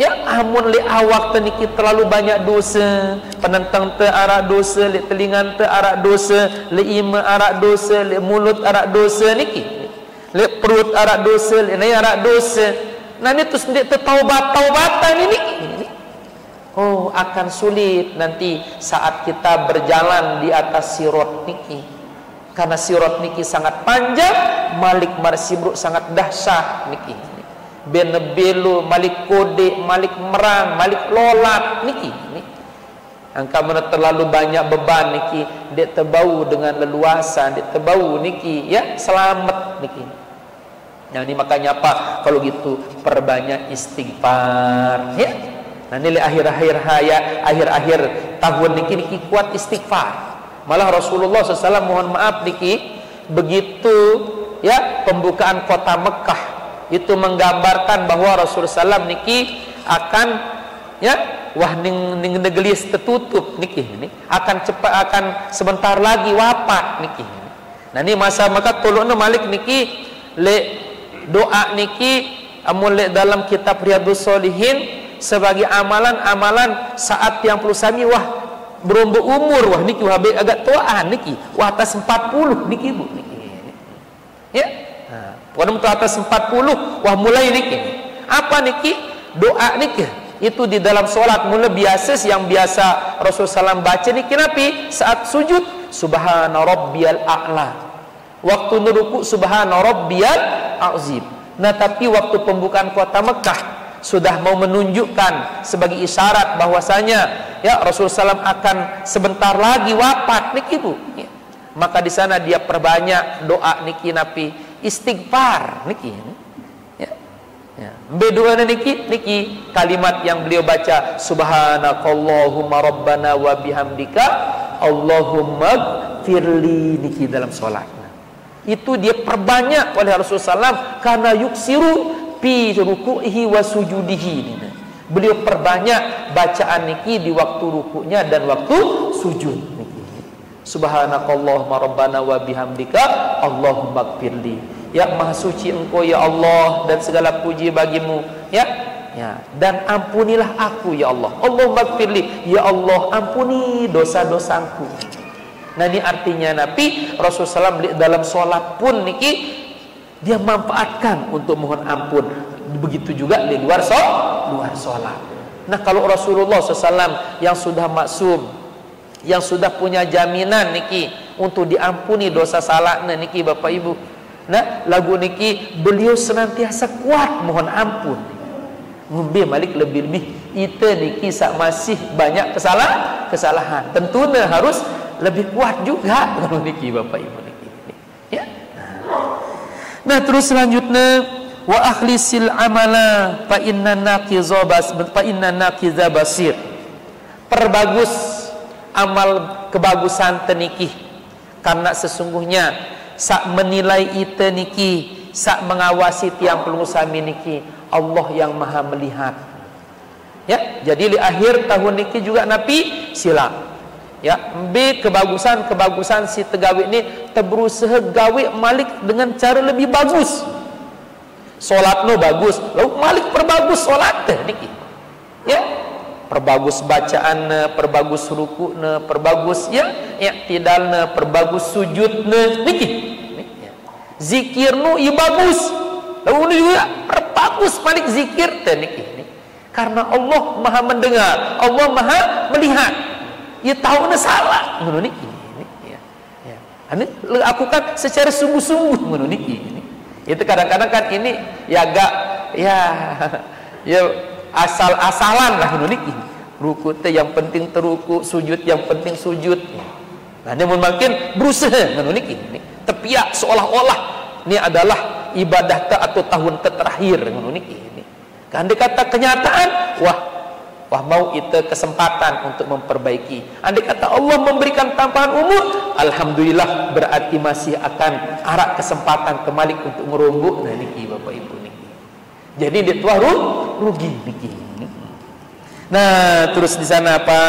Ya amun li awak te niki terlalu banyak dosa, penentang te arak dosa, li telingan te arak dosa, li ima arak dosa, li mulut arak dosa niki, li perut arak dosa, li nai arak dosa. Nah ni tu sendiri te taubat-taubatan ini. Oh akan sulit nanti saat kita berjalan di atas sirat niki, karena sirat niki sangat panjang, malik marsibruk sangat dahsyat niki. Benebelo, malik kode, malik merang, malik lolat niki. Angka mana terlalu banyak beban niki, dia terbau dengan leluasa, dia terbau niki, ya selamat niki. Nah ini makanya apa? Kalau gitu perbanyak istighfar, ya. Nah nilai akhir-akhir tahun niki kuat istighfar. Malah Rasulullah SAW mohon maaf niki begitu ya pembukaan kota Mekah itu menggambarkan bahwa Rasulullah SAW niki akan ya wah ning negelis tertutup niki ini akan cepat akan sebentar lagi wafat niki. Nah ini masa maka tolongna malik niki le doa niki amun le dalam kitab Riyadhus Shalihin sebagai amalan-amalan saat yang pelusami wah berumur umur wah niki wah agak tuaan niki wah atas 40 niki Bu niki. Ya. Pada atas 40 wah mulai niki. Apa niki? Doa niki. Itu di dalam solat mula biasa yang biasa Rasulullah SAW baca niki nabi saat sujud subhana rabbiyal a'la. Waktu nuruku subhana rabbiyal azim. Nah tapi waktu pembukaan kota Mekah sudah mau menunjukkan sebagai isyarat bahwasanya ya Rasulullah SAW akan sebentar lagi wafat niki Bu. Ya. Maka di sana dia perbanyak doa niki nabi istighfar niki ya ya bedua niki kalimat yang beliau baca subhanakallahumma rabbana wa bihamdika allahumma firli niki dalam salat. Itu dia perbanyak oleh Rasulullah SAW karena yuksiru fi ruku'ihi wa sujudihi. Beliau perbanyak bacaan niki di waktu rukunya dan waktu sujud niki. Subhanakallahumma rabbana wa bihamdika Allahumma gfirli. Ya maha suci engkau ya Allah dan segala puji bagimu ya. Ya dan ampunilah aku ya Allah. Allahumma gfirli. Ya Allah ampuni dosa-dosaku. Nah ini artinya Nabi Rasulullah SAW dalam sholat pun niki dia manfaatkan untuk mohon ampun. Begitu juga di luar sholat. Nah kalau Rasulullah SAW yang sudah maksum, yang sudah punya jaminan niki untuk diampuni dosa salahnya niki Bapak Ibu. Nah lagu niki beliau senantiasa kuat mohon ampun. Ngombe malik lebih-lebih ite niki sak masih banyak kesalahan. Tentunya harus lebih kuat juga kalau niki Bapak Ibu niki. Ya. Nah terus selanjutnya wa akhlisil amala fa inna naqiza basir. Perbagus amal kebagusan teniki karena sesungguhnya sak menilai ite niki sak mengawasi tiang pelusami niki Allah yang maha melihat ya. Jadi di akhir tahun niki juga Nabi sila ya B kebagusan si tegawi ini berusaha gawe malik dengan cara lebih bagus. Solat no bagus lalu malik perbagus solat niki ya. Perbagus bacaan, perbagus ruku, perbagus ya i'tidal, perbagus sujud niki. Zikir nu bagus. Lalu juga bagus balik zikir ini. Karena Allah Maha mendengar, Allah Maha melihat. Ia tahu na salah ngono niki. Ya. Ane lakukan secara sungguh-sungguh ngono niki. Itu kadang-kadang kan ini ya agak ya asal-asalan lah ngono niki. Ruku teh yang penting teruku, sujud yang penting sujud. Nah, namun makin berusaha ngono niki. Tepiak seolah-olah ini adalah ibadah atau tahun terakhir ngono niki. Kan dikata kenyataan, wah mau itu kesempatan untuk memperbaiki. Andai kata Allah memberikan tambahan umur, alhamdulillah, berarti masih akan arak kesempatan kembali untuk merombok. Nah niki Bapak Ibu niki. Jadi dia tua rugi niki. Nah, terus di sana apa?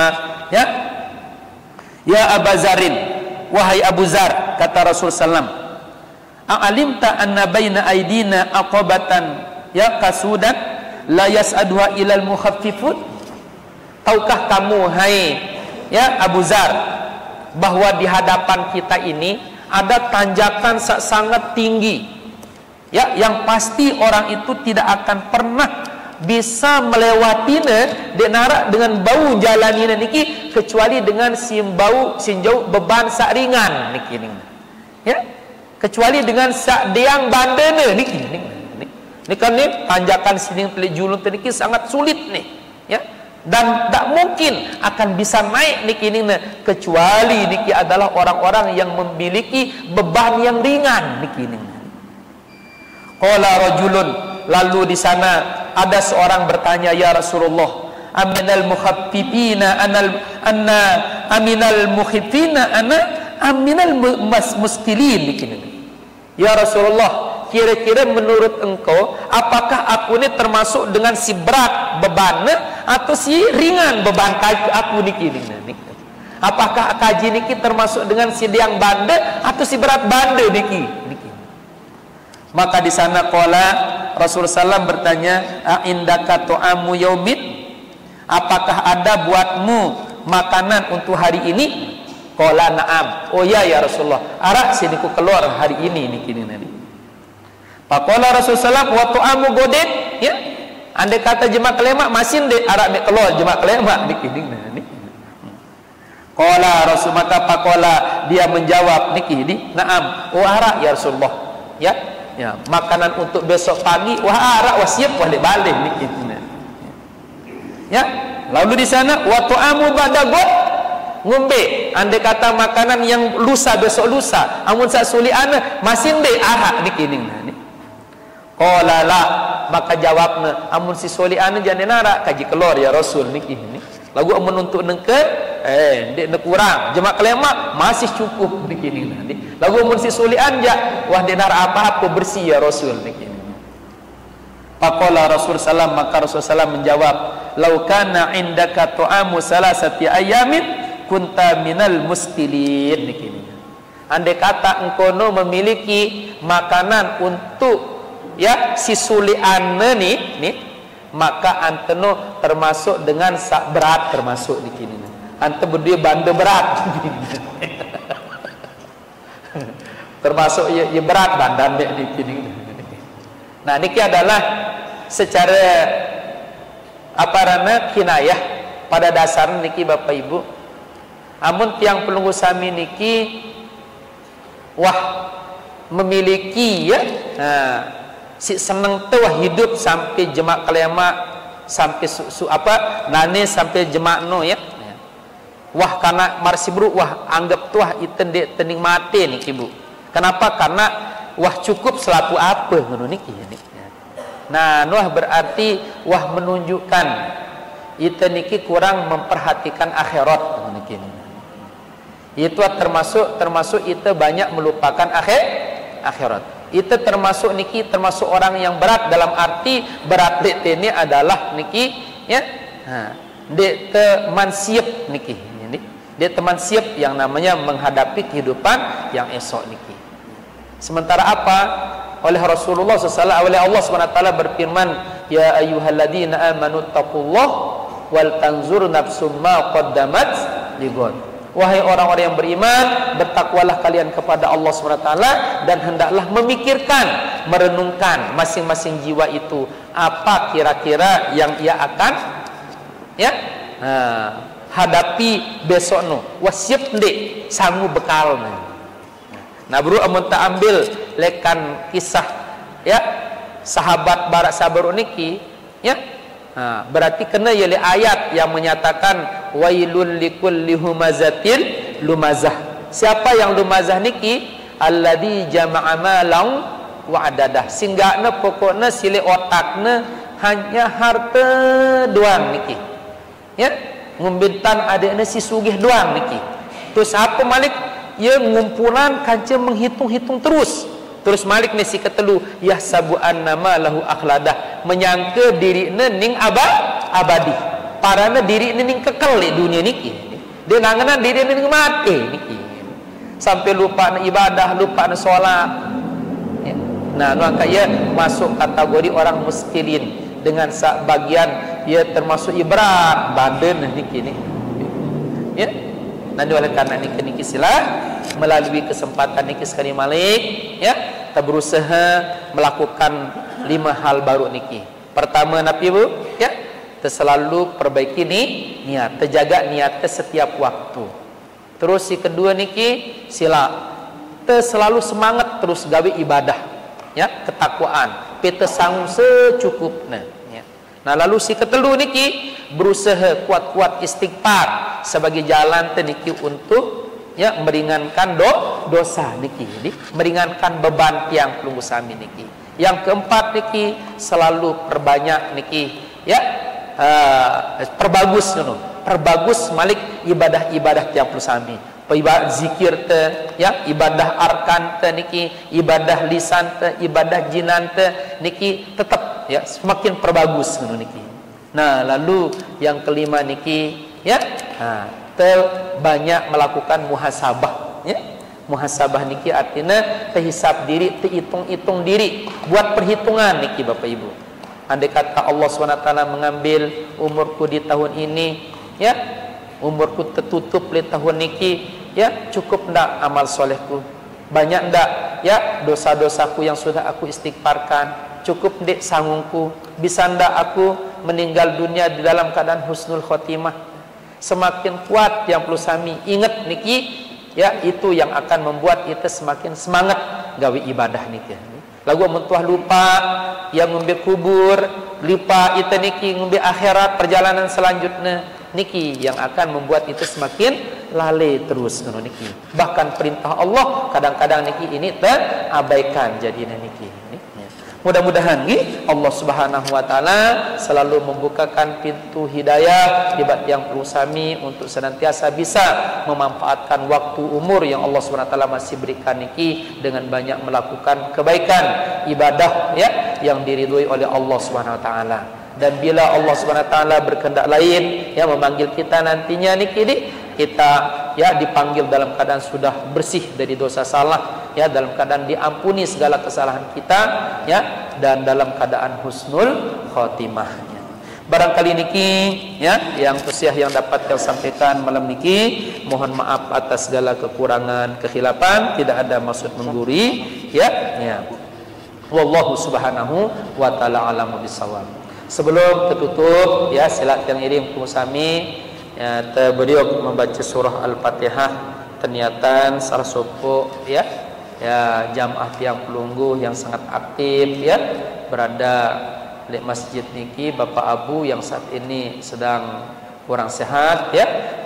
Ya Abu Zarin, wahai Abu Zar, kata Rasul sallam, "A'alimta anna baina aidina aqabatan ya kasudan la yas'aduha ilal mukhaffifun?" Tahukah kamu, hai ya Abu Zar, bahwa di hadapan kita ini ada tanjakan sangat tinggi, ya, yang pasti orang itu tidak akan pernah bisa melewatinya dengan bau jalan ini niki, kecuali dengan sinjau beban sak ringan niki, ya, kecuali dengan sak deang bandene niki. Ini kan nih tanjakan sini telik julun niki sangat sulit nih, ya, dan tak mungkin akan bisa naik niki kecuali niki adalah orang-orang yang memiliki beban yang ringan niki. Qala rajulun, lalu di sana ada seorang bertanya, ya Rasulullah, aminal mukhaffifina anna aminal mukhifina ana aminal muskilin niki. Ya Rasulullah, kira-kira menurut engkau, apakah aku ini termasuk dengan si berat bebannya atau si ringan beban aku niki? Apakah kaji niki termasuk dengan si yang bande atau si berat bande niki? Maka di sana qala Rasulullah SAW bertanya, "Indaka tu'amu yaumid?" Apakah ada buatmu makanan untuk hari ini? Qala na'am. Oh ya Rasulullah, arak sini ku keluar hari ini niki. Faqala Rasulullah SAW, "Wa tu'amu godin?" Ya. Andai kata jemaah kelemak masin de arak mek keluar jemaah kelemak niki. Qala Rasul, maka faqala dia menjawab niki, "Na'am." Oh arak ya Rasulullah. Ya, makanan untuk besok pagi, arak siap balik-balik niki. Ya, lalu di sana wa tu'amu ba'da ngombe, andai kata makanan yang lusa besok lusa, amun sak suliana masin de arak niki. Qala la, maka jawabna, amun si suliana jane arak kaji keluar ya Rasul niki. Lagu amun untuk nengke dek kurang jemaah kelemak masih cukup niki. Lagu amun si sulian ja wah denar apa-apa bersih ya Rasul niki. Faqala Rasul sallam, maka Rasul sallam menjawab, "Lau kana indaka tu'amu salasati ayamin kunta minal mustilin niki." Andai kata engkau memiliki makanan untuk ya si sulian nih, maka anteno termasuk dengan sak berat termasuk niki. Ante berdua bande berat. Termasuk ya berat bandan dek niki. Nah niki adalah secara kinayah pada dasar niki Bapak Ibu. Amun tiang pelunggu sami niki memiliki ya si seneng tuh hidup sampai jemaah kelemak sampai nane sampai jemaah no ya. Karena marsibru anggap tuah iten de tening mati niki Bu. Kenapa? Karena cukup selaku apa ngono niki. Nah, berarti menunjukkan iten niki kurang memperhatikan akhirat niki. Itu termasuk itu banyak melupakan akhirat. Itu termasuk orang yang berat, dalam arti berat ini adalah niki ya. De teman siap niki. Dia teman siap yang namanya menghadapi kehidupan yang esok niki. Sementara apa? Oleh Rasulullah SAW, oleh Allah SWT berfirman, "Ya ayyuhalladzina amanu taqullah wal tanzur nafsum ma qaddamat lighad." Wahai orang-orang yang beriman, bertakwalah kalian kepada Allah SWT dan hendaklah memikirkan, merenungkan masing-masing jiwa itu apa kira-kira yang ia akan hadapi besok no. Wasiap ndek sangu bekal. Nah, bro amun tak ambil lekan kisah sahabat barak sabar niki berarti kena yali ayat yang menyatakan wailul likulli humazatil lumazah. Siapa yang lumazah niki? Alladzi jama'a malan wa adadah. Singgahna pokokna sile otakna hanya harta doang niki. Ngumbitan adekna si sugih doang niki. Terus apa malik? Ya ngumpulan kanca menghitung-hitung terus malik ni si ketelu yahsabu annama lahu akhladah, menyangka dirina ning abadi, parana dirina ning kekal di dunia niki. Dia nangana dirina ning mati niki. Sampai lupa na ibadah, lupa na solat. Nah, maka ia masuk kategori orang muskilin dengan bagian ia termasuk ibrat badan niki ni. Nanti oleh karena niki sila melalui kesempatan niki sekali malik kita berusaha melakukan 5 hal baru niki. Pertama napi bu kita selalu perbaiki niat, terjaga niatnya setiap waktu. Terus si kedua niki sila kita selalu semangat terus gawe ibadah ketakwaan kita sanggup secukupnya. Nah lalu si ketelu niki berusaha kuat-kuat istighfar sebagai jalan niki untuk meringankan dosa niki, meringankan beban tiang pelunggu sami niki. Yang keempat niki selalu perbanyak niki perbagus malik ibadah-ibadah tiang pelunggu sami. Ibadah zikir te ibadah arkan te niki, ibadah lisan te, ibadah jinan te niki tetap semakin perbagus niki. Nah lalu yang kelima niki banyak melakukan muhasabah. Muhasabah niki artinya terhisab diri, terhitung-hitung diri, buat perhitungan niki Bapak Ibu. Andai kata Allah SWT mengambil umurku di tahun ini, umurku tertutup di tahun niki, cukup ndak amal solehku, banyak ndak dosa-dosaku yang sudah aku istighfarkan, cukup ndak sangungku, bisa ndak aku meninggal dunia di dalam keadaan husnul khotimah. Semakin kuat yang perlu sami ingat niki itu yang akan membuat kita semakin semangat gawe ibadah niki. Lagu mentuah lupa yang ngombe kubur, lupa itu niki ngombe akhirat perjalanan selanjutnya niki yang akan membuat itu semakin lalai terus niki. Bahkan perintah Allah kadang-kadang niki ini terabaikan jadinya niki. Mudah-mudahan Allah Subhanahu wa taala selalu membukakan pintu hidayah hebat yang perlu sami untuk senantiasa bisa memanfaatkan waktu umur yang Allah Subhanahu wa taala masih berikan niki dengan banyak melakukan kebaikan ibadah yang diridhoi oleh Allah Subhanahu wa taala. Dan bila Allah Subhanahu wa taala berkehendak lain memanggil kita nantinya niki kita dipanggil dalam keadaan sudah bersih dari dosa salah, dalam keadaan diampuni segala kesalahan kita, dan dalam keadaan husnul khotimah. Barangkali niki yang usiah yang dapat saya sampaikan malam niki, mohon maaf atas segala kekurangan, kekhilafan, tidak ada maksud mengguri wallahu subhanahu wa taala alamu bisawab. Sebelum tertutup silat yang irim kumusami beliau membaca surah Al-Fatihah ternyata salah sopo jamaah tiang pelunggu yang sangat aktif berada di masjid niki, Bapak Abu yang saat ini sedang kurang sehat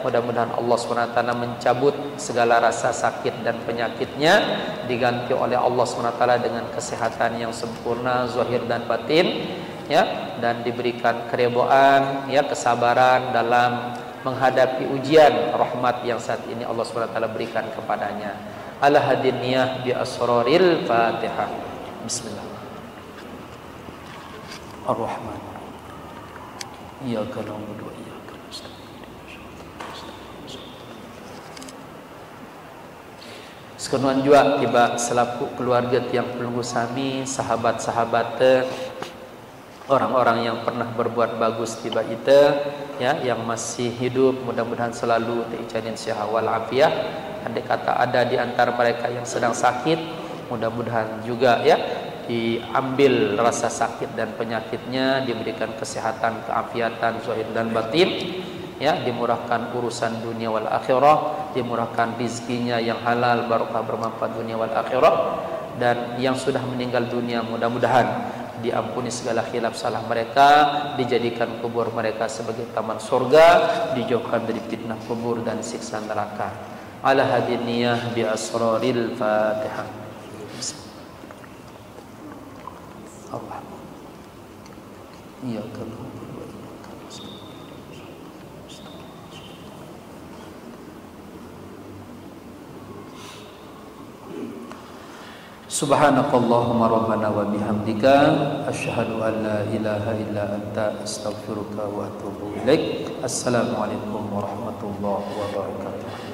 mudah-mudahan Allah SWT mencabut segala rasa sakit dan penyakitnya, diganti oleh Allah SWT dengan kesehatan yang sempurna zahir dan batin dan diberikan keredoan kesabaran dalam menghadapi ujian rahmat yang saat ini Allah SWT berikan kepadanya. Ala hadiniyah bi asraril Fatihah. Bismillah. Ar-Rahman. Iyyaka na'budu wa iyyaka nasta'in. Sekenuan juga tiba selaku keluarga tiang pelunggu sami, sahabat-sahabat orang-orang yang pernah berbuat bagus tiba ita ya, yang masih hidup mudah-mudahan selalu diijanin sihat wal afiah. Andai kata ada di antara mereka yang sedang sakit, mudah-mudahan juga ya diambil rasa sakit dan penyakitnya, diberikan kesehatan, keafiatan zahir dan batin ya, dimurahkan urusan dunia wal akhirah, dimurahkan rizkinya yang halal barokah bermanfaat dunia wal akhirah. Dan yang sudah meninggal dunia mudah-mudahan diampuni segala khilaf salah mereka, dijadikan kubur mereka sebagai taman surga, dijauhkan dari fitnah kubur dan siksa neraka. Ala hadin niyah bi asraril Fatihah. Allah. Iya kalau Subhanakallahumma rabbana wa bihamdika asyhadu an la ilaha illa anta astaghfiruka wa atubu ilaik. Assalamualaikum warahmatullahi wabarakatuh.